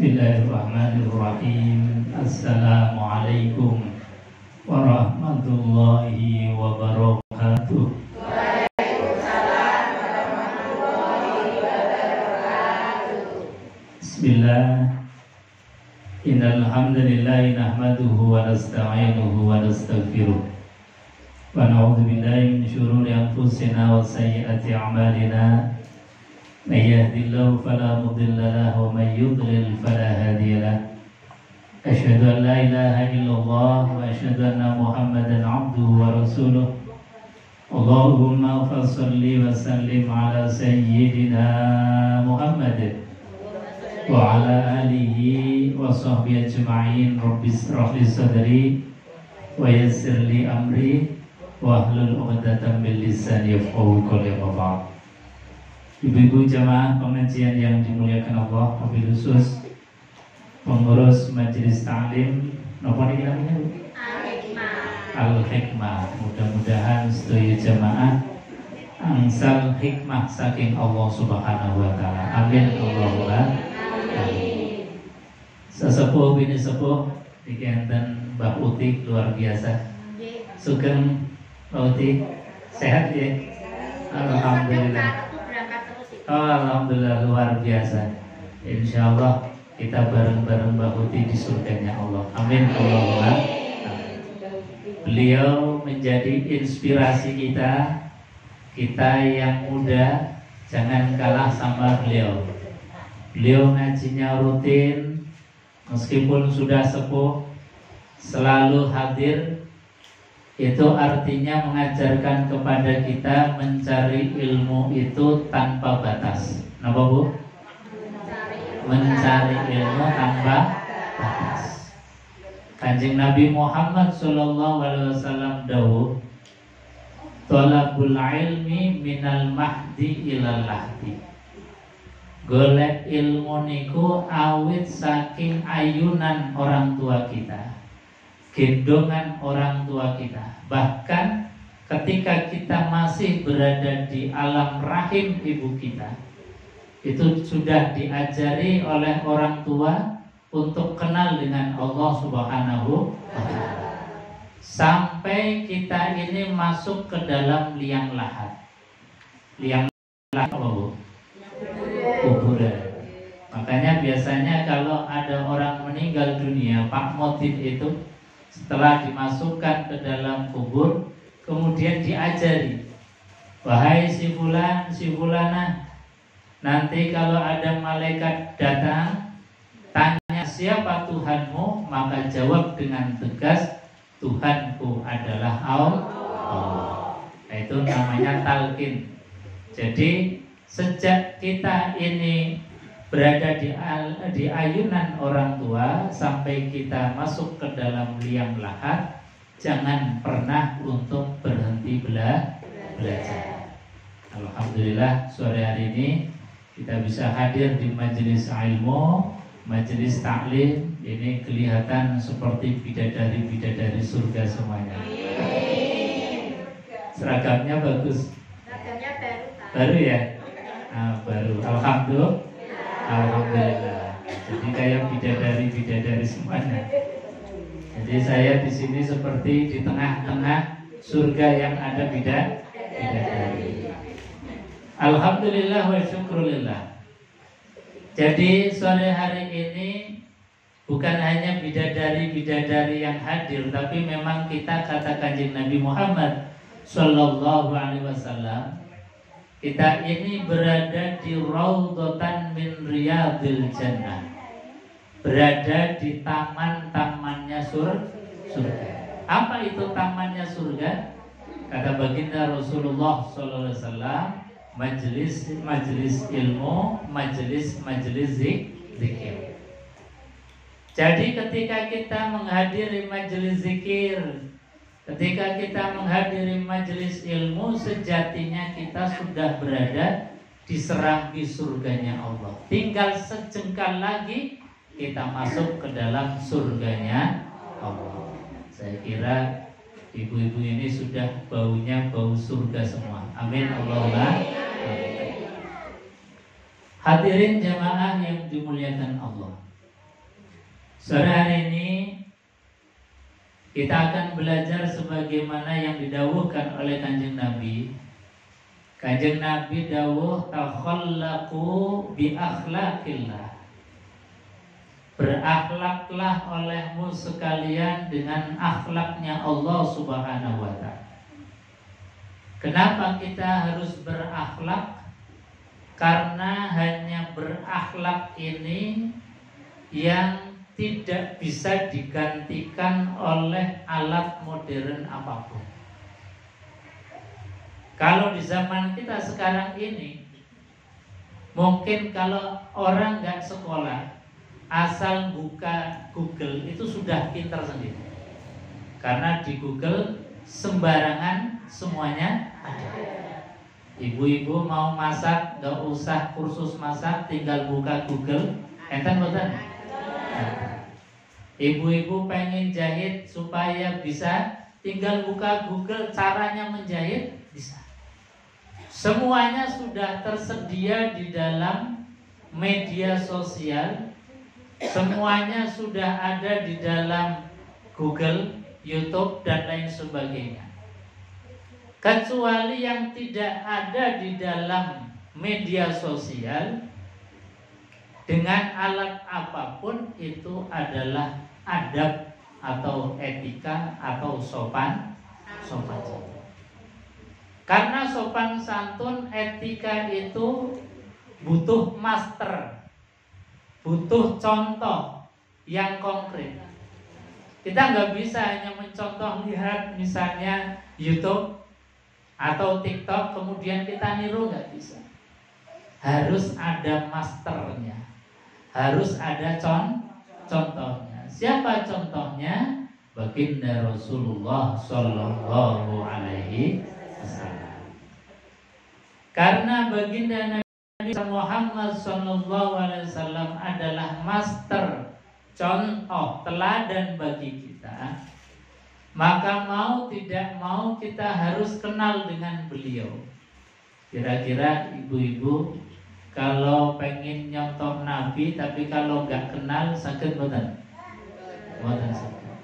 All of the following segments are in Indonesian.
Bismillahirrahmanirrahim. Assalamualaikum warahmatullahi wabarakatuh. Waalaikumsalam warahmatullahi wabarakatuh. Bismillah. Innal hamdalillah nahmaduhu wa nasta'inuhu wa nastaghfiruh. Wa na'udzu billahi min shururi anfusina wa sayyiati a'malina. May yahdihillahu fala mudilla lahu wa may yudlil fala hadiya lahu. Asyhadu an la ilaha illallah wa asyhadu anna Muhammadan 'abduhu wa rasuluh. Allahumma shalli wa sallim ala sayyidina Muhammad wa ala alihi wa sahbihi ajma'in. Rabbi shrah li sadri wa yassir li amri wa hlul 'uqdatam min lisani yafqahu qawli. Ibu-ibu jamaah pengajian yang dimuliakan Allah, wabil khusus pengurus majelis ta'lim napa niki namanya? Al-Hikmah. Mudah-mudahan sedaya jamaah angsal hikmah saking Allah Subhanahu wa taala. Amin Allahumma amin. Sesepuh bini sepuh niki enten Mbah Uti luar biasa. Sugeng Mbah Uti sehat ya? Alhamdulillah. Oh, alhamdulillah luar biasa. Insyaallah kita bareng-bareng Mbak Uti di surganya Allah. Amin Allahumma amin. Beliau menjadi inspirasi kita. Kita yang muda jangan kalah sama beliau. Beliau ngajinya rutin, meskipun sudah sepuh selalu hadir. Itu artinya mengajarkan kepada kita mencari ilmu itu tanpa batas. Napa Bu? Mencari ilmu tanpa batas. Kanjeng Nabi Muhammad SAW dawuh, "Thalabul ilmi minal mahdi ilal lahdi." Golek ilmu niku awit saking ayunan orang tua kita, gendongan orang tua kita. Bahkan ketika kita masih berada di alam rahim ibu kita, itu sudah diajari oleh orang tua untuk kenal dengan Allah Subhanahu wa ta'ala. Sampai kita ini masuk ke dalam liang lahat. Liang lahat apa Bu? Kuburan. Makanya biasanya kalau ada orang meninggal dunia, Pak Modin itu setelah dimasukkan ke dalam kubur, kemudian diajari, wahai si fulan, si fulana, nanti kalau ada malaikat datang, tanya siapa Tuhanmu, maka jawab dengan tegas, Tuhanku adalah Allah. Itu namanya talqin. Jadi sejak kita ini berada di ayunan orang tua sampai kita masuk ke dalam liang lahat, jangan pernah untuk berhenti belajar. Alhamdulillah sore hari ini kita bisa hadir di majelis ilmu, majelis taklim. Ini kelihatan seperti bidadari-bidadari surga semuanya. Seragamnya bagus. Seragamnya baru ya? Nah, baru. Alhamdulillah. Jadi kayak bidadari semuanya. Jadi saya di sini seperti di tengah-tengah surga yang ada bidadari. Alhamdulillah wa syukrulillah. Jadi sore hari ini bukan hanya bidadari yang hadir, tapi memang kita kata Kanjeng Nabi Muhammad Sallallahu Alaihi Wasallam, kita ini berada di raudhatan min riyadil jannah, berada di taman-tamannya surga. Apa itu tamannya surga? Kata baginda Rasulullah SAW, majelis ilmu, majelis zikir. Jadi ketika kita menghadiri majelis zikir, ketika kita menghadiri majelis ilmu, sejatinya kita sudah berada di serambi surganya Allah. Tinggal sejengkal lagi kita masuk ke dalam surganya Allah. Saya kira ibu-ibu ini sudah baunya bau surga semua. Amin Allahumma amin. Hadirin jamaah yang dimuliakan Allah. Sore hari ini kita akan belajar sebagaimana yang didawuhkan oleh Kanjeng Nabi. Kanjeng Nabi dawuh takhallaqu bi akhlaqillah. Berakhlaklah olehmu sekalian dengan akhlaknya Allah Subhanahu wa ta'ala. Kenapa kita harus berakhlak? Karena hanya berakhlak ini yang tidak bisa digantikan oleh alat modern apapun. Kalau di zaman kita sekarang ini, mungkin kalau orang nggak sekolah, asal buka Google itu sudah pintar sendiri. Karena di Google sembarangan semuanya ada. Ibu-ibu mau masak, nggak usah kursus masak, tinggal buka Google, enten boten? Ibu-ibu pengen jahit supaya bisa, tinggal buka Google caranya menjahit, bisa. Semuanya sudah tersedia di dalam media sosial. Semuanya sudah ada di dalam Google, YouTube, dan lain sebagainya. Kecuali yang tidak ada di dalam media sosial, dengan alat apapun itu adalah adab atau etika atau sopan santun. Karena sopan santun, etika itu butuh master, butuh contoh yang konkret. Kita nggak bisa hanya mencontoh lihat misalnya YouTube atau TikTok kemudian kita niru, nggak bisa. Harus ada masternya, harus ada contohnya. Siapa contohnya? Baginda Rasulullah Sallallahu Alaihi Wasallam. Karena baginda Nabi Muhammad Sallallahu Alaihi Wasallam adalah master, contoh, teladan bagi kita, maka mau tidak mau kita harus kenal dengan beliau. Kira-kira ibu-ibu kalau pengen nyontoh Nabi tapi kalau nggak kenal sakit boten? Boten sakit.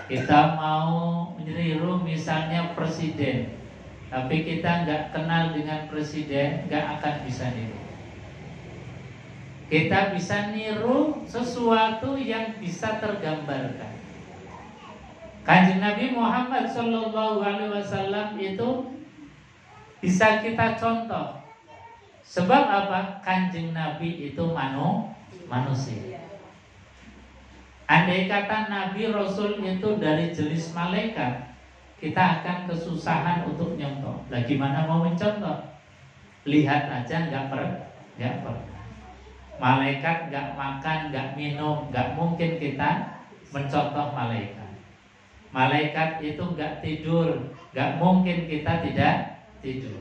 Kita mau meniru misalnya presiden, tapi kita nggak kenal dengan presiden, nggak akan bisa niru. Kita bisa niru sesuatu yang bisa tergambarkan. Kanjeng Nabi Muhammad Sallallahu Alaihi Wasallam itu bisa kita contoh. Sebab apa? Kanjeng Nabi itu manusia. Andai kata Nabi Rasul itu dari jenis malaikat, kita akan kesusahan untuk nyontoh. Lah gimana mau mencontoh? Lihat aja nggak pernah. Malaikat nggak makan, nggak minum, nggak mungkin kita mencontoh malaikat. Malaikat itu nggak tidur, nggak mungkin kita tidak tidur.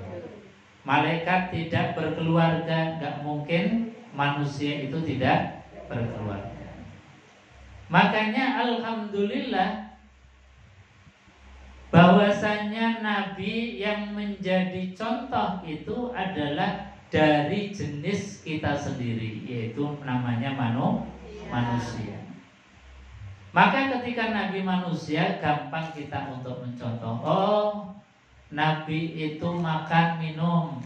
Malaikat tidak berkeluarga, nggak mungkin manusia itu tidak berkeluarga. Makanya alhamdulillah bahwasanya Nabi yang menjadi contoh itu adalah dari jenis kita sendiri, yaitu namanya manusia. Maka ketika Nabi manusia, gampang kita untuk mencontoh. Oh, Nabi itu makan minum,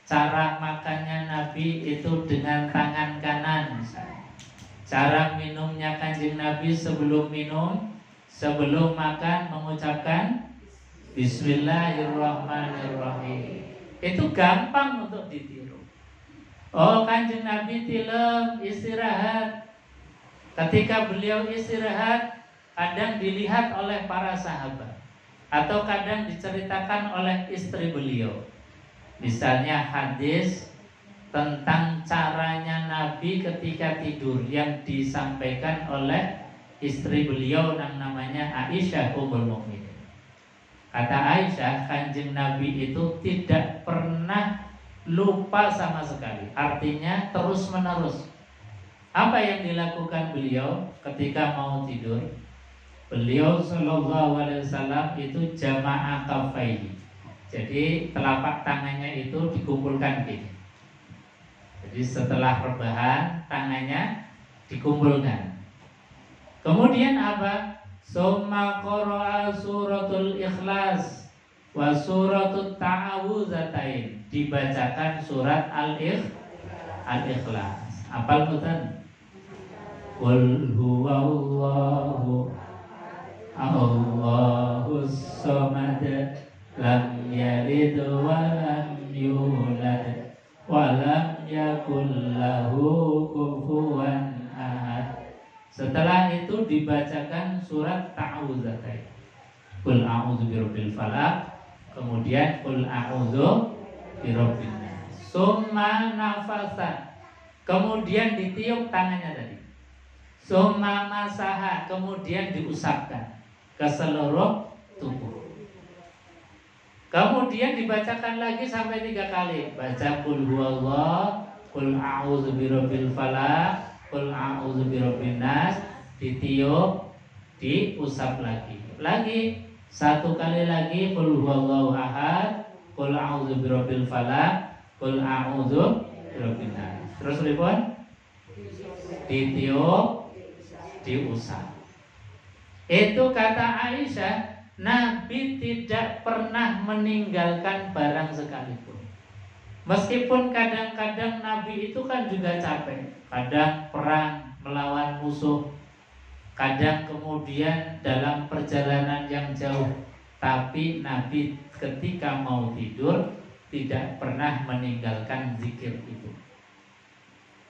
cara makannya Nabi itu dengan tangan kanan. Cara minumnya Kanjeng Nabi sebelum minum, sebelum makan mengucapkan Bismillahirrahmanirrahim. Itu gampang untuk ditiru. Oh, Kanjeng Nabi tilem istirahat. Ketika beliau istirahat, kadang dilihat oleh para sahabat, atau kadang diceritakan oleh istri beliau. Misalnya hadis tentang caranya Nabi ketika tidur yang disampaikan oleh istri beliau yang namanya Aisyah Ummul Mukminin. Kata Aisyah, Kanjeng Nabi itu tidak pernah lupa sama sekali. Artinya terus menerus. Apa yang dilakukan beliau ketika mau tidur? Beliau Sallallahu Alaihi Wasallam itu jamaah kafaihi. Jadi telapak tangannya itu dikumpulkan gini. Jadi setelah rebahan tangannya dikumpulkan. Kemudian apa? Summa qara'a suratul Ikhlas wa suratul Ta'awudzatain. Dibacakan surat Al-Ikhlas. Apal mboten? Qul huwallahu Allahus samad lam yalid wa lam yulad wa lam yakul lahu kufuwan ahad. Setelah itu dibacakan surat Ta'awudzatain. Qul a'udzu birabbil falaq, kemudian qul a'udzu birabbin nas. Summa nafasa, kemudian ditiup tangannya tadi. Summa masaha, kemudian diusapkan ke seluruh tubuh. Kemudian dibacakan lagi sampai 3 kali. Baca qul huwallah, qul a'udzu birabbil falaq, qul a'udzu birabbin nas, ditiup, diusap lagi. Lagi 1 kali lagi qul huwallahu ahad, qul a'udzu birabbil falaq, qul a'udzu birabbin nas. Terus pripun? Ditiup, diusap. Itu kata Aisyah, Nabi tidak pernah meninggalkan barang sekalipun. Meskipun kadang-kadang Nabi itu kan juga capek, kadang perang melawan musuh, kadang kemudian dalam perjalanan yang jauh, tapi Nabi ketika mau tidur tidak pernah meninggalkan zikir itu.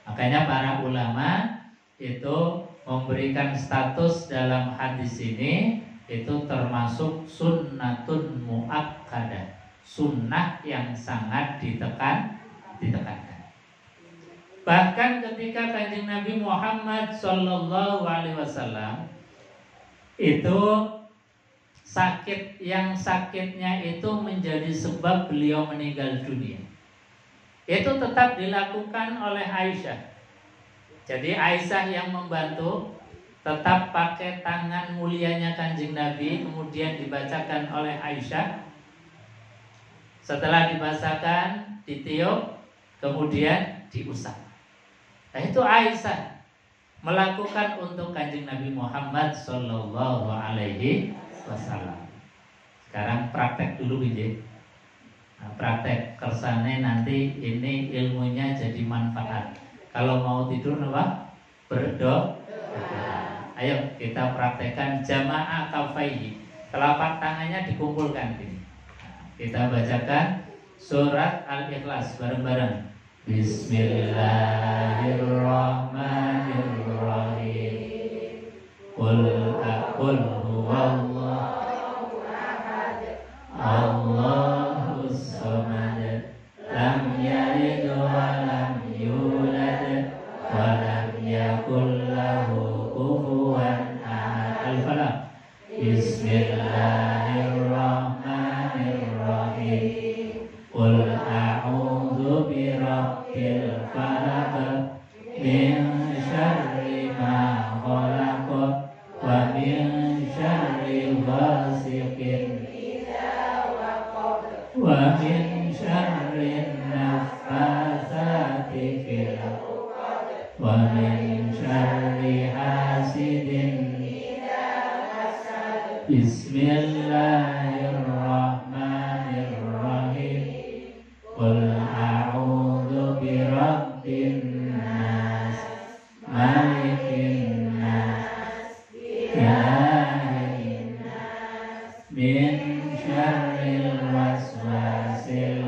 Makanya para ulama itu memberikan status dalam hadis ini itu termasuk sunnatun muakkadah, sunnah yang sangat ditekankan. Bahkan ketika Kanjeng Nabi Muhammad Sallallahu Alaihi Wasallam itu sakit, yang sakitnya itu menjadi sebab beliau meninggal dunia, itu tetap dilakukan oleh Aisyah. Jadi Aisyah yang membantu, tetap pakai tangan mulianya Kanjeng Nabi, kemudian dibacakan oleh Aisyah. Setelah dibacakan, ditiup, kemudian diusap. Nah itu Aisyah melakukan untuk Kanjeng Nabi Muhammad Sallallahu Alaihi Wasallam. Sekarang praktek dulu gitu. Nah, praktek kersane nanti ini ilmunya jadi manfaat. Kalau mau tidur apa? Berdoa. Ayo kita praktekkan jamaah kafaihi. Telapak tangannya dikumpulkan ini. Kita bacakan surat Al-Ikhlas bareng-bareng. Bismillahirrahmanirrahim. Qul huwallahu ahad, Allahus samad, lam yalid wa lam yulad wa lam yakul lahu kufuwan ahad. Al-Falaq. Bismillahirrahmanirrahim. Qul a'udzu birabbil falaq min syarri ma khalaq wa min syarri ghasiqin wa min syarri naffasati fil 'uqad wa min syarri hasidin idza hasad. Bismillahirrahmanirrahim. Qul a'udzu birabbin nas, malikin nas, ilahin nas, min syarril waswasil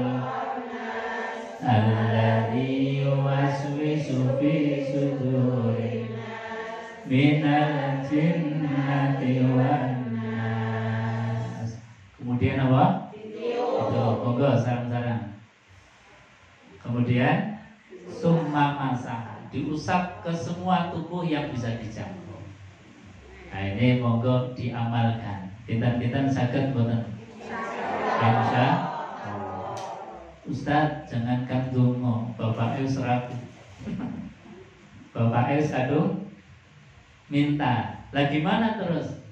alladzi yuwaswisu fi sudurin minal jinnati wan nas. Kemudian apa? Itu monggo sarang-sarang. Kemudian summa masaha, diusap ke semua tubuh yang bisa dijangkau. Nah ini monggo diamalkan. Kita saged mboten? Insya Allah. Ustaz jangankan donga, Bapak serapi. Bapak sadung minta. Lah gimana terus?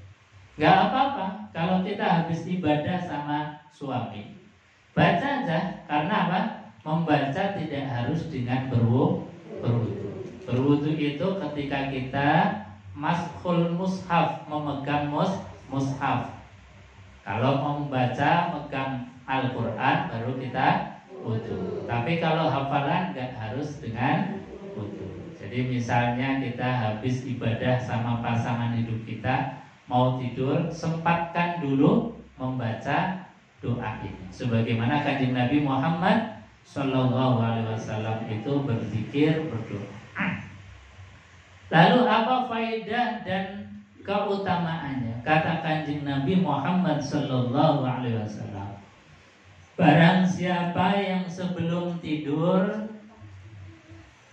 Gak apa-apa kalau kita habis ibadah sama suami, baca aja. Karena apa? Membaca tidak harus dengan berwudu. Berwudu itu ketika kita maskhul mushaf, memegang mushaf. Kalau mau membaca, megang Al-Quran baru kita wudu. Tapi kalau hafalan nggak harus dengan wudu. Jadi misalnya kita habis ibadah sama pasangan hidup kita, mau tidur, sempatkan dulu membaca doa ini. Sebagaimana kanjeng Nabi Muhammad Sallallahu Alaihi Wasallam itu berzikir, berdoa. Lalu apa faedah dan keutamaannya? Kata kanjeng Nabi Muhammad Sallallahu Alaihi Wasallam, barang siapa yang sebelum tidur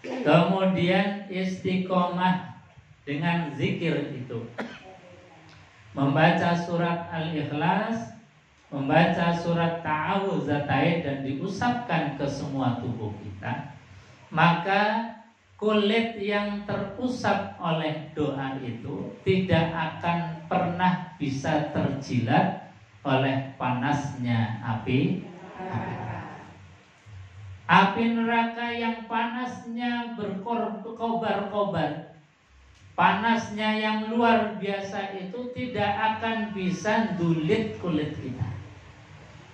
kemudian istiqomah dengan zikir itu, membaca surat Al-Ikhlas, membaca surat Ta'awudzatain dan diusapkan ke semua tubuh kita, maka kulit yang terusap oleh doa itu tidak akan pernah bisa terjilat oleh panasnya api neraka. Api neraka yang panasnya berkobar-kobar, panasnya yang luar biasa itu tidak akan bisa ndulit kulit kita,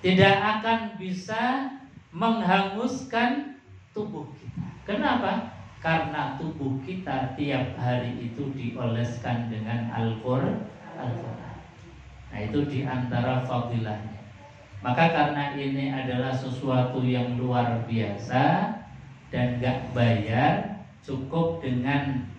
tidak akan bisa menghanguskan tubuh kita. Kenapa? Karena tubuh kita tiap hari itu dioleskan dengan Al-Quran. Nah, itu diantara fadilahnya. Maka karena ini adalah sesuatu yang luar biasa dan gak bayar, cukup dengan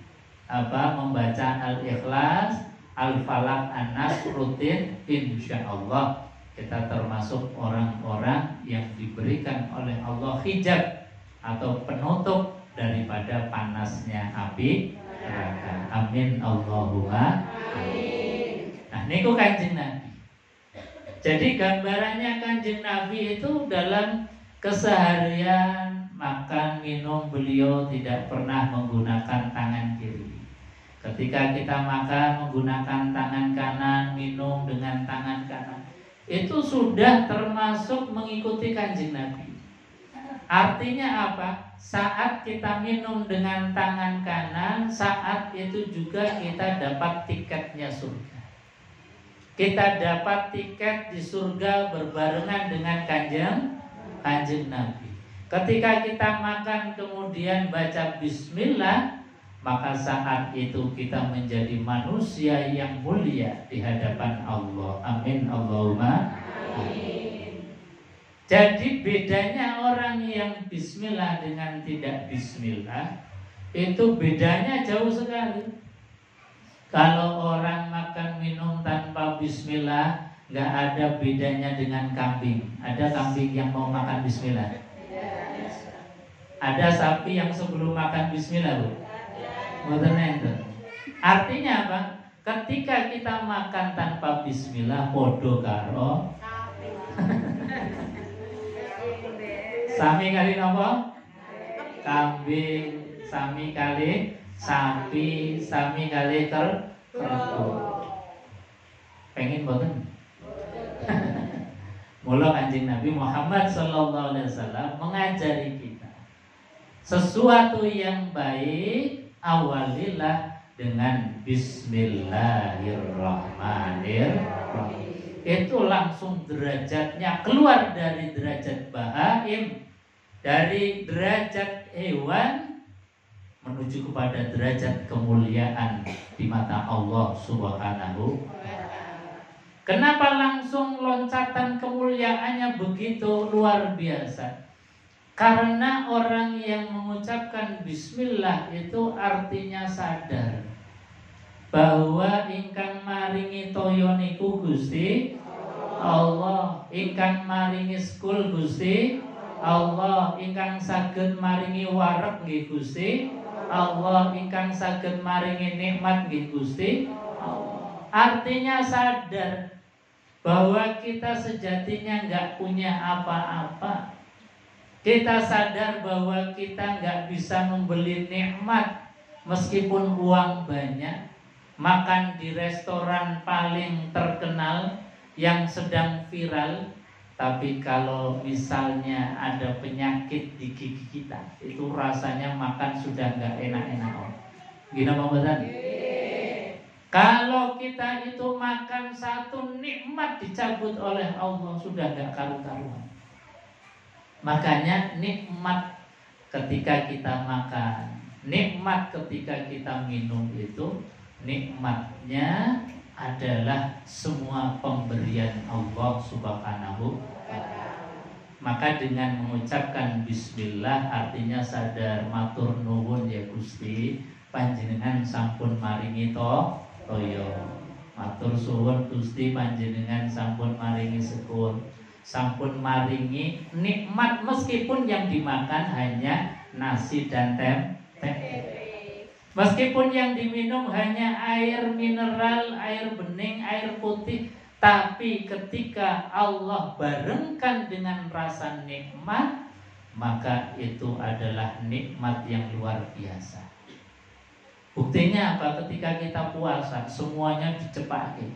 membaca Al-Ikhlas, Al-Falaq, An-Nas rutin, insya Allah kita termasuk orang-orang yang diberikan oleh Allah hijab atau penutup daripada panasnya api neraka. Amin Allahumma amin. Nah, niku kanjeng Nabi. Jadi gambarannya kanjeng Nabi itu dalam keseharian makan minum beliau tidak pernah menggunakan tangan kiri. Ketika kita makan menggunakan tangan kanan, minum dengan tangan kanan, itu sudah termasuk mengikuti kanjeng Nabi. Artinya apa? Saat kita minum dengan tangan kanan, saat itu juga kita dapat tiketnya surga. Kita dapat tiket di surga berbarengan dengan kanjeng Nabi. Ketika kita makan kemudian baca bismillah, maka saat itu kita menjadi manusia yang mulia di hadapan Allah. Amin Allahumma amin. Jadi bedanya orang yang bismillah dengan tidak bismillah itu bedanya jauh sekali. Kalau orang makan minum tanpa bismillah, nggak ada bedanya dengan kambing. Ada kambing yang mau makan bismillah? Ada sapi yang sebelum makan bismillah, Bu? Artinya apa? Ketika kita makan tanpa bismillah, podo karo sami kali nopo? Kambing, sami kali sapi, sami kali kerbu. Pengen boten? Mula kanjeng Nabi Muhammad Sallallahu Alaihi Wasallam mengajari kita sesuatu yang baik awalilah dengan Bismillahirrahmanirrahim. Itu langsung derajatnya keluar dari derajat bahaim, dari derajat hewan menuju kepada derajat kemuliaan di mata Allah Subhanahu wa ta'ala. Kenapa langsung loncatan kemuliaannya begitu luar biasa? Karena orang yang mengucapkan bismillah itu artinya sadar bahwa ingkang maringi toyo niku Gusti Allah, ingkang maringi skul Gusti Allah, ingkang saged maringi wareg nggih Gusti Allah, ingkang saged maringi nikmat nggih Gusti Allah. Artinya sadar bahwa kita sejatinya enggak punya apa-apa. Kita sadar bahwa kita enggak bisa membeli nikmat meskipun uang banyak. Makan di restoran paling terkenal yang sedang viral, tapi kalau misalnya ada penyakit di gigi kita, itu rasanya makan sudah nggak enak-enak. Gimana Pak Badan? Kalau kita itu makan satu nikmat dicabut oleh Allah, sudah gak karu-karuan. Makanya nikmat ketika kita makan, nikmat ketika kita minum itu, nikmatnya adalah semua pemberian Allah Subhanahu wa ta'ala. Maka dengan mengucapkan bismillah artinya sadar matur nuwun ya Gusti, panjenengan sampun maringi toyo. Matur suwun Gusti, panjenengan sampun maringi sekul, sampun maringi nikmat meskipun yang dimakan hanya nasi dan tempe. Meskipun yang diminum hanya air mineral, air bening, air putih, tapi ketika Allah barengkan dengan rasa nikmat, maka itu adalah nikmat yang luar biasa. Buktinya apa? Ketika kita puasa, semuanya dicepaki.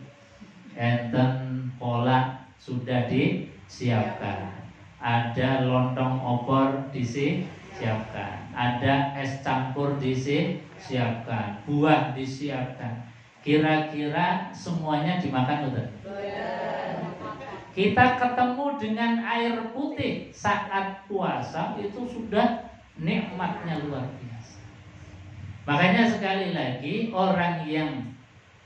Enten pola sudah disiapkan. Ada lontong opor disiapkan. Ada es campur disiapkan. Buah disiapkan. Kira-kira semuanya dimakan betul? Kita ketemu dengan air putih saat puasa itu sudah nikmatnya luar biasa. Makanya sekali lagi, orang yang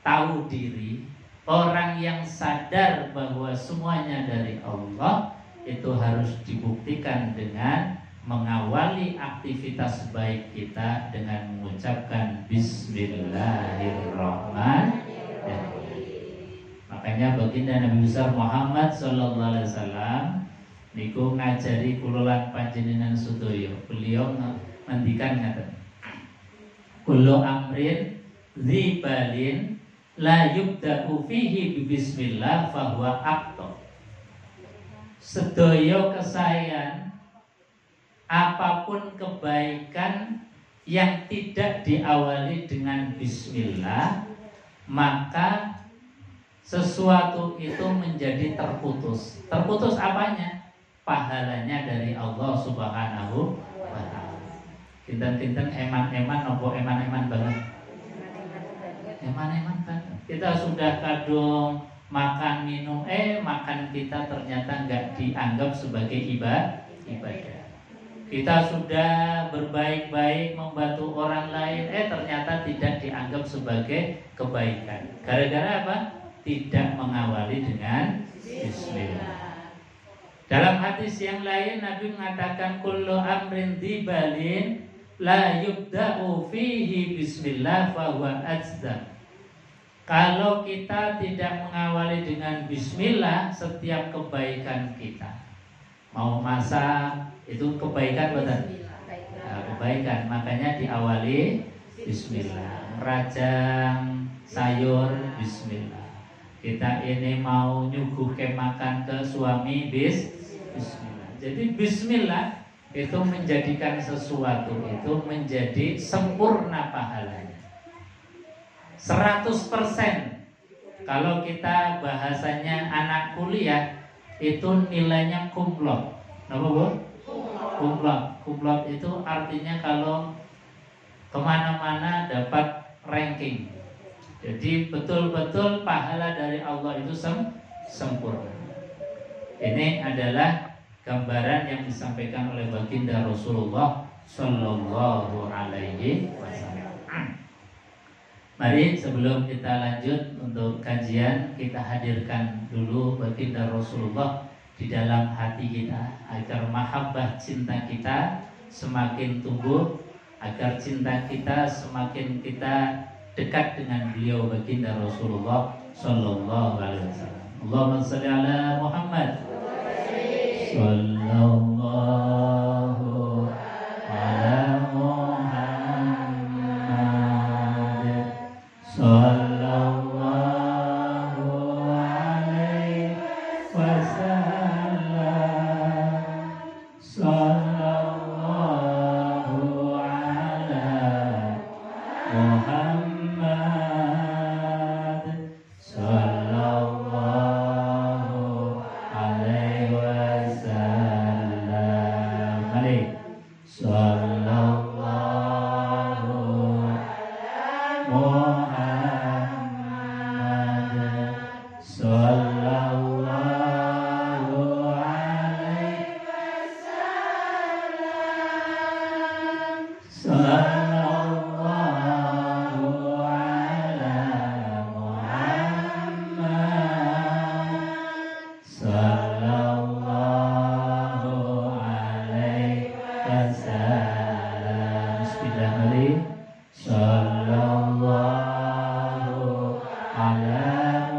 tahu diri, orang yang sadar bahwa semuanya dari Allah, itu harus dibuktikan dengan mengawali aktivitas baik kita dengan mengucapkan Bismillahirrahmanirrahim. Makanya baginda Nabi besar Muhammad sallallahu alaihi wasallam niku ngajari kula lan panjenengan sedaya. Beliau ngendikan ngaten. Kullu amrin dzibalin la yubda'u fihi bi bismillah fahuwa aqta. Sedaya kesayan, apapun kebaikan yang tidak diawali dengan bismillah, maka sesuatu itu menjadi terputus. Terputus apanya? Pahalanya dari Allah Subhanahu wa ta'ala. Kinten-kinten eman-eman nopo eman-eman banget. Eman-eman banget. Kita sudah kadung makan minum, makan kita ternyata nggak dianggap sebagai ibadah. Kita sudah berbaik-baik membantu orang lain, ternyata tidak dianggap sebagai kebaikan. Gara-gara apa? Tidak mengawali dengan bismillah. Dalam hadis yang lain Nabi mengatakan kullu amrin dibalin la yubda'u fihi bismillah fahuwa ajza. Kalau kita tidak mengawali dengan bismillah setiap kebaikan kita, mau masak itu kebaikan betul? Kebaikan, makanya diawali bismillah. Rajang sayur bismillah. Kita ini mau nyuguhke makan ke suami bismillah. Jadi bismillah itu menjadikan sesuatu itu menjadi sempurna pahalanya 100%. Kalau kita bahasanya anak kuliah itu nilainya kumlot. Apa Bu? Kumlot itu artinya kalau kemana-mana dapat ranking. Jadi betul-betul pahala dari Allah itu sempurna. Ini adalah gambaran yang disampaikan oleh baginda Rasulullah Sallallahu Alaihi Wasallam. Mari sebelum kita lanjut untuk kajian, kita hadirkan dulu baginda Rasulullah di dalam hati kita agar mahabbah cinta kita semakin tumbuh, agar cinta kita semakin kita dekat dengan beliau baginda Rasulullah Sallallahu Alaihi Wasallam. Allahumma shalli ala Muhammad Sallallahu ala Muhammad Sallallahu alaihi wasallam Sallallahu ala Muhammad Sallallahu alaihi wasallam. Sallallahu ala Muhammad. Sallallahu alaihi wasallam. Bismillahirrahmanirrahim. Sallallahu ala Muhammad.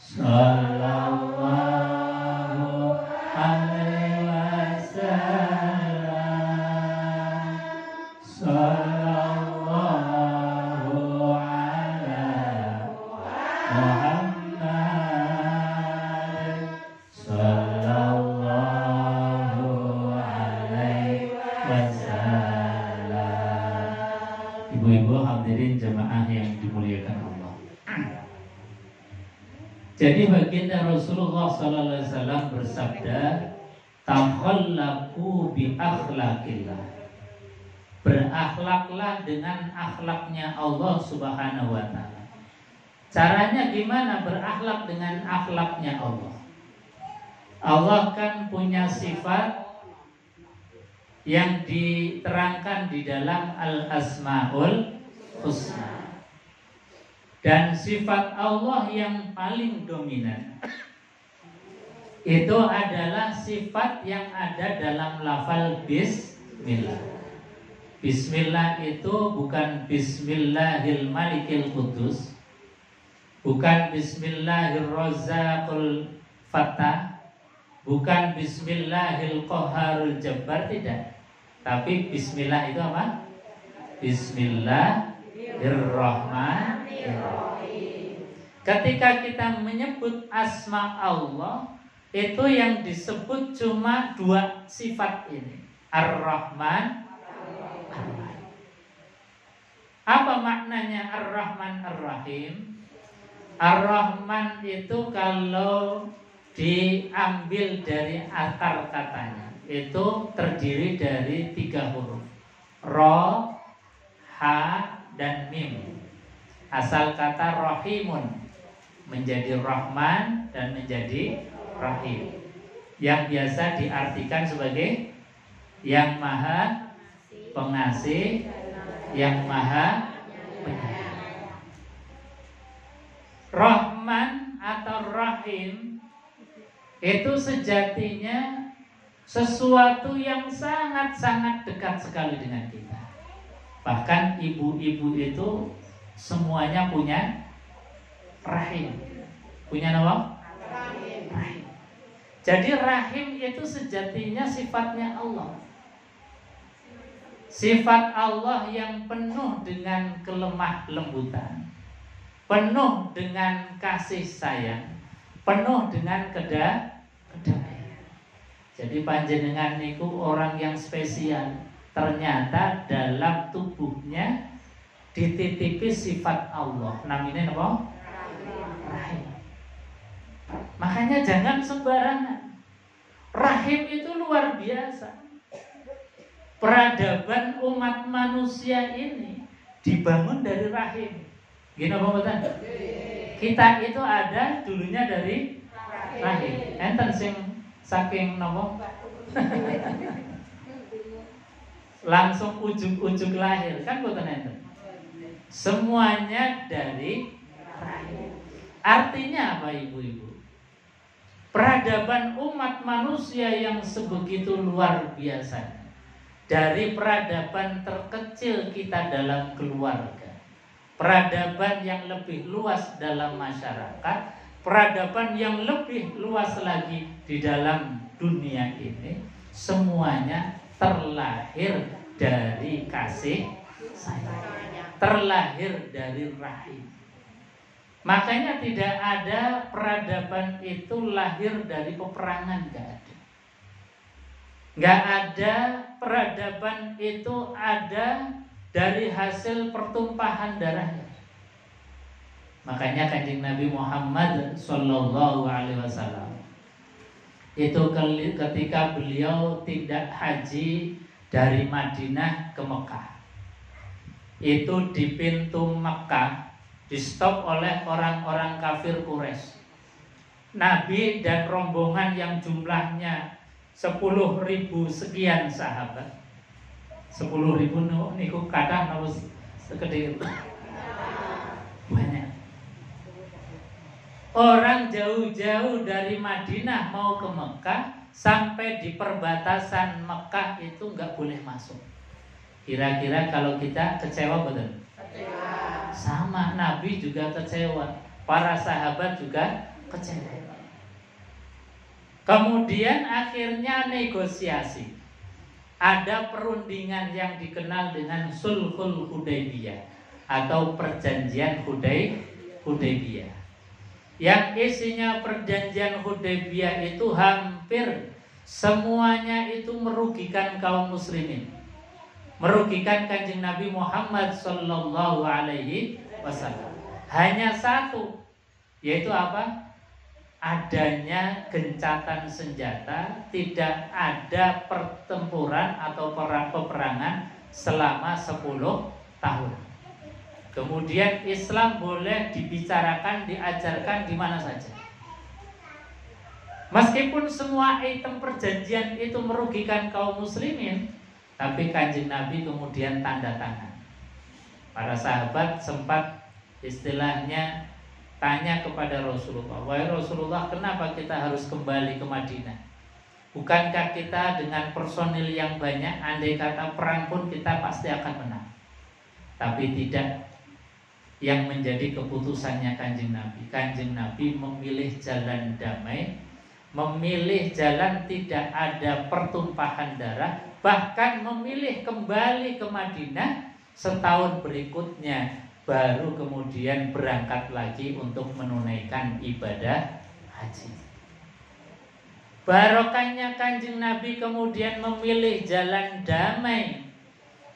Sallallahu alaihi wasallam. Sallallahu ala Muhammad. Sallallahu alaihi wasallam. Ibu-ibu hadirin jemaah yang dimuliakan Allah. Jadi baginda Rasulullah sallallahu alaihi wasallam bersabda, "Takhallaqu bi akhlaqillah." Berakhlaklah dengan akhlaknya Allah Subhanahu wa taala. Caranya gimana berakhlak dengan akhlaknya Allah? Allah kan punya sifat yang diterangkan di dalam Al-Asmaul Husna. Dan sifat Allah yang paling dominan itu adalah sifat yang ada dalam lafal Bismillah. Bismillah itu bukan Bismillahil Malikil Qudus, bukan Bismillahirrazzaqul Fattah, bukan Bismillahil Qahharul Jabbar, tidak. Tapi Bismillah itu apa? Bismillahirrahmanirrahim. Ketika kita menyebut asma Allah, itu yang disebut cuma dua sifat ini, Ar-Rahman, Ar-Rahim. Apa maknanya Ar-Rahman, Ar-Rahim? Ar-Rahman itu kalau diambil dari akar katanya, itu terdiri dari 3 huruf, Ro, Ha, dan Mim. Asal kata Rahimun menjadi Rahman dan menjadi Rahim, yang biasa diartikan sebagai yang maha pengasih, yang maha penyayang. Rahman atau Rahim itu sejatinya sesuatu yang sangat-sangat dekat sekali dengan kita. Bahkan ibu-ibu itu semuanya punya rahim. Punya nama? Rahim. Jadi rahim itu sejatinya sifatnya Allah. Sifat Allah yang penuh dengan kelemah lembutan, penuh dengan kasih sayang, penuh dengan kedamaian. Jadi panjenengan niku orang yang spesial. Ternyata dalam tubuhnya dititipi sifat Allah. Namanya apa? Rahim. Makanya jangan sembarangan. Rahim itu luar biasa. Peradaban umat manusia ini dibangun dari rahim. Gini apa betul? Kita itu ada dulunya dari rahim. Enten sing saking nopo? Langsung ujuk-ujuk lahir, kan boten enten. Semuanya dari rahim. Artinya apa ibu-ibu? Peradaban umat manusia yang sebegitu luar biasa, dari peradaban terkecil kita dalam keluarga, peradaban yang lebih luas dalam masyarakat, peradaban yang lebih luas lagi di dalam dunia ini, semuanya terlahir dari kasih sayang, terlahir dari rahim. Makanya tidak ada peradaban itu lahir dari peperangan, gak ada. Gak ada peradaban itu ada dari hasil pertumpahan darahnya. Makanya Kanjeng Nabi Muhammad Sallallahu Alaihi Wasallam itu ketika beliau tidak haji dari Madinah ke Mekah, itu di pintu Mekah di stop oleh orang-orang kafir Quraisy. Nabi dan rombongan yang jumlahnya 10.000 sekian sahabat. 10.000 niku kathah napa sekedhik banyak. Orang jauh-jauh dari Madinah mau ke Mekah, sampai di perbatasan Mekah itu nggak boleh masuk. Kira-kira kalau kita kecewa betul? Kecewa. Sama, Nabi juga kecewa, para sahabat juga kecewa. Kemudian akhirnya negosiasi. Ada perundingan yang dikenal dengan Sulhul Hudaybiyah atau perjanjian Hudaybiyah. Yang isinya perjanjian Hudaybiyah itu hampir semuanya itu merugikan kaum muslimin, merugikan Kanjeng Nabi Muhammad sallallahu alaihi wasallam. Hanya satu, yaitu apa? Adanya gencatan senjata, tidak ada pertempuran atau peperangan selama 10 tahun. Kemudian Islam boleh dibicarakan, diajarkan di mana saja. Meskipun semua item perjanjian itu merugikan kaum muslimin, tapi Kanjeng Nabi kemudian tanda tangan. Para sahabat sempat istilahnya tanya kepada Rasulullah, "Wahai Rasulullah, kenapa kita harus kembali ke Madinah? Bukankah kita dengan personil yang banyak, andai kata perang pun kita pasti akan menang?" Tapi tidak. Yang menjadi keputusannya Kanjeng Nabi. Kanjeng Nabi memilih jalan damai, memilih jalan tidak ada pertumpahan darah, bahkan memilih kembali ke Madinah setahun berikutnya, baru kemudian berangkat lagi untuk menunaikan ibadah haji. Barokahnya Kanjeng Nabi kemudian memilih jalan damai,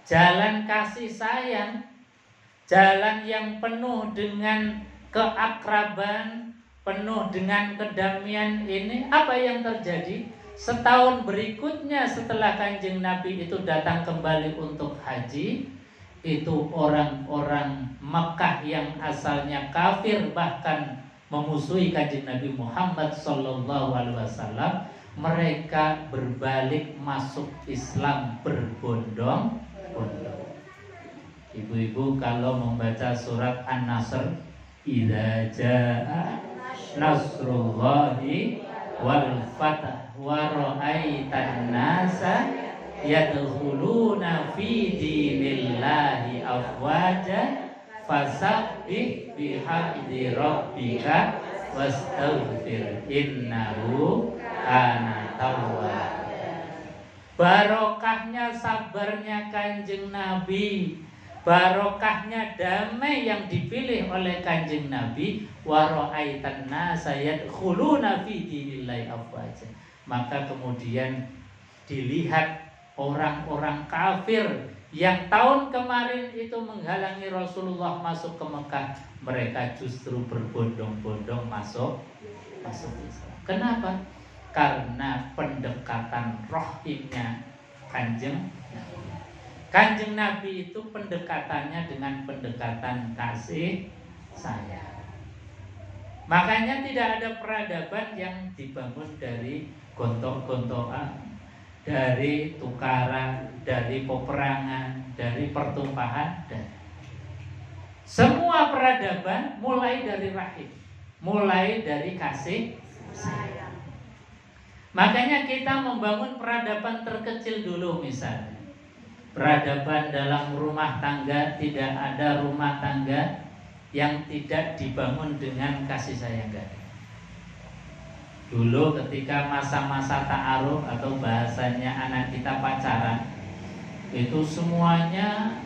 jalan kasih sayang, jalan yang penuh dengan keakraban, penuh dengan kedamaian ini. Apa yang terjadi? Setahun berikutnya setelah Kanjeng Nabi itu datang kembali untuk haji, itu orang-orang Mekah yang asalnya kafir, bahkan memusuhi Kanjeng Nabi Muhammad SAW, mereka berbalik masuk Islam berbondong-bondong. Ibu-ibu kalau membaca surat An-Nasr, idza jaa nasrullahi wal fath wa ra'aitan nasa yadkhuluna fi dinillahi afwaja fasabbih bihamdi rabbika wastaghfir innahu kana tawwaba. Barokahnya sabarnya Kanjeng Nabi, barokahnya damai yang dipilih oleh Kanjeng Nabi, wa ra'aitan nasa yadkhuluna fi dinillahi afwaja. Maka kemudian dilihat orang-orang kafir yang tahun kemarin itu menghalangi Rasulullah masuk ke Mekah, mereka justru berbondong-bondong masuk Islam. Kenapa? Karena pendekatan rohimnya Kanjeng Nabi. Kanjeng Nabi itu pendekatannya dengan pendekatan kasih sayang. Makanya tidak ada peradaban yang dibangun dari gontok-gontokan, dari tukaran, dari peperangan, dari pertumpahan. Dan semua peradaban mulai dari rahim, mulai dari kasih sayang. Makanya kita membangun peradaban terkecil dulu, misalnya peradaban dalam rumah tangga. Tidak ada rumah tangga yang tidak dibangun dengan kasih sayang. Dulu ketika masa-masa ta'aruf atau bahasanya anak kita pacaran, itu semuanya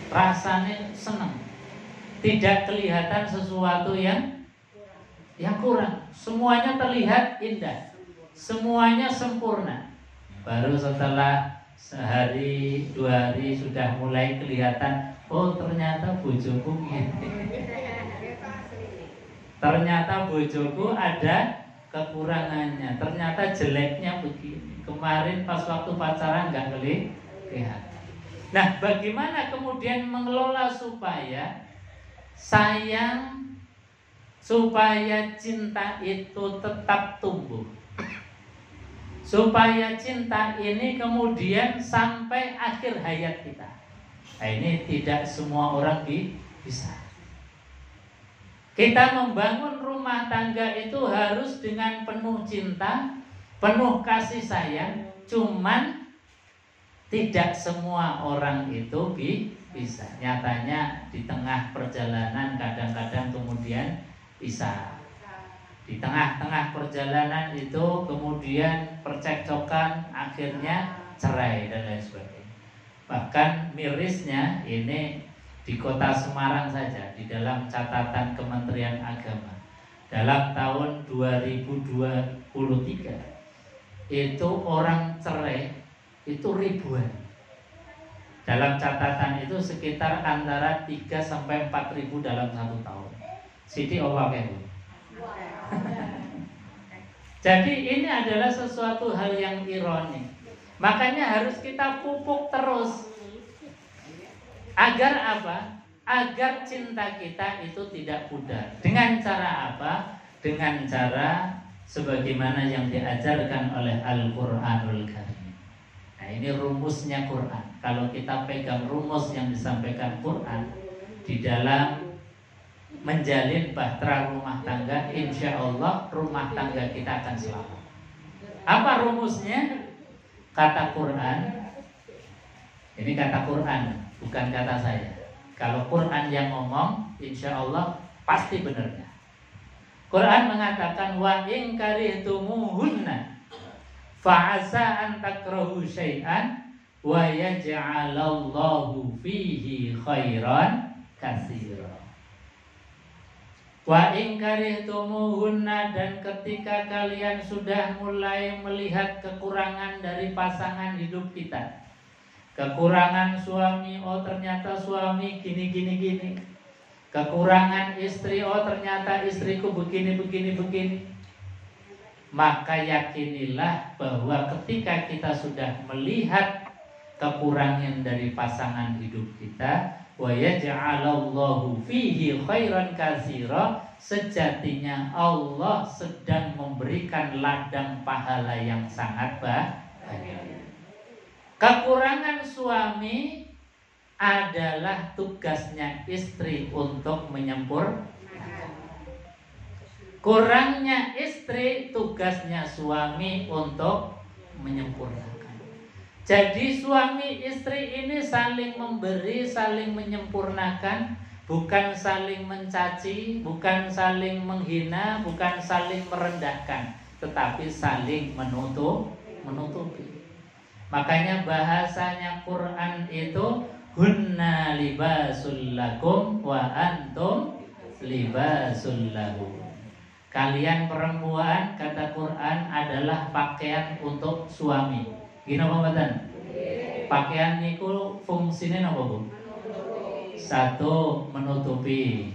rasanya senang, tidak kelihatan sesuatu yang kurang. Semuanya terlihat indah, semuanya sempurna. Baru setelah sehari, 2 hari sudah mulai kelihatan, oh ternyata bojoku gini. Ternyata bojoku ada kekurangannya, ternyata jeleknya begini. Kemarin pas waktu pacaran nggak kelihatan. Nah, bagaimana kemudian mengelola supaya sayang, supaya cinta itu tetap tumbuh, supaya cinta ini kemudian sampai akhir hayat kita. Nah, ini tidak semua orang bisa. Kita membangun rumah tangga itu harus dengan penuh cinta, penuh kasih sayang. Cuman tidak semua orang itu bisa. Nyatanya di tengah perjalanan kadang-kadang kemudian bisa. Di tengah-tengah perjalanan itu kemudian percekcokan, akhirnya cerai dan lain sebagainya. Bahkan mirisnya ini di kota Semarang saja, di dalam catatan Kementerian Agama, dalam tahun 2023 itu orang cerai itu ribuan. Dalam catatan itu sekitar antara 3 sampai 4 ribu dalam 1 tahun. Siti Owake. Jadi ini adalah sesuatu hal yang ironi. Makanya harus kita pupuk terus. Agar apa? Agar cinta kita itu tidak pudar. Dengan cara apa? Dengan cara sebagaimana yang diajarkan oleh Al-Qur'anul Karim. Nah, ini rumusnya Quran. Kalau kita pegang rumus yang disampaikan Quran di dalam menjalin bahtera rumah tangga, insya Allah rumah tangga kita akan selamat. Apa rumusnya? Kata Quran, ini kata Quran, bukan kata saya. Kalau Quran yang ngomong, insya Allah pasti benarnya. Quran mengatakan wa in karihtumuhunna fa'asa an takrahu syai'an wa yaj'alallahu fihi khairan katsira. Wa in karihtumuhunna, dan ketika kalian sudah mulai melihat kekurangan dari pasangan hidup kita, kekurangan suami, oh ternyata suami gini. Kekurangan istri, oh ternyata istriku begini. Maka yakinilah bahwa ketika kita sudah melihat kekurangan dari pasangan hidup kita, wa yaj'alallahu fihi khairan katsira, sejatinya Allah sedang memberikan ladang pahala yang sangat banyak. Kekurangan suami adalah tugasnya istri untuk menyempurnakan. Kurangnya istri, tugasnya suami untuk menyempurnakan. Jadi suami istri ini saling memberi, saling menyempurnakan, bukan saling mencaci, bukan saling menghina, bukan saling merendahkan, tetapi saling menutupi. Makanya bahasanya Quran itu hunna libasul lakum wa antum libasul lahum. Kalian perempuan, kata Quran, adalah pakaian untuk suami. Gini apa mboten? Pakaian niku fungsinya apa, Bu? Satu, menutupi.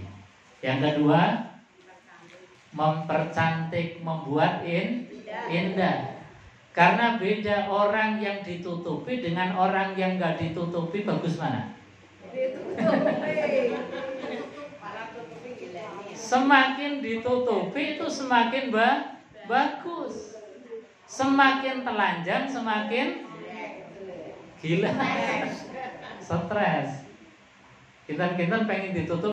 Yang kedua, mempercantik, membuat indah. Karena beda orang yang ditutupi dengan orang yang gak ditutupi, bagus mana? Semakin ditutupi itu semakin bagus. Semakin telanjang semakin gila, stres. Kita pengen ditutup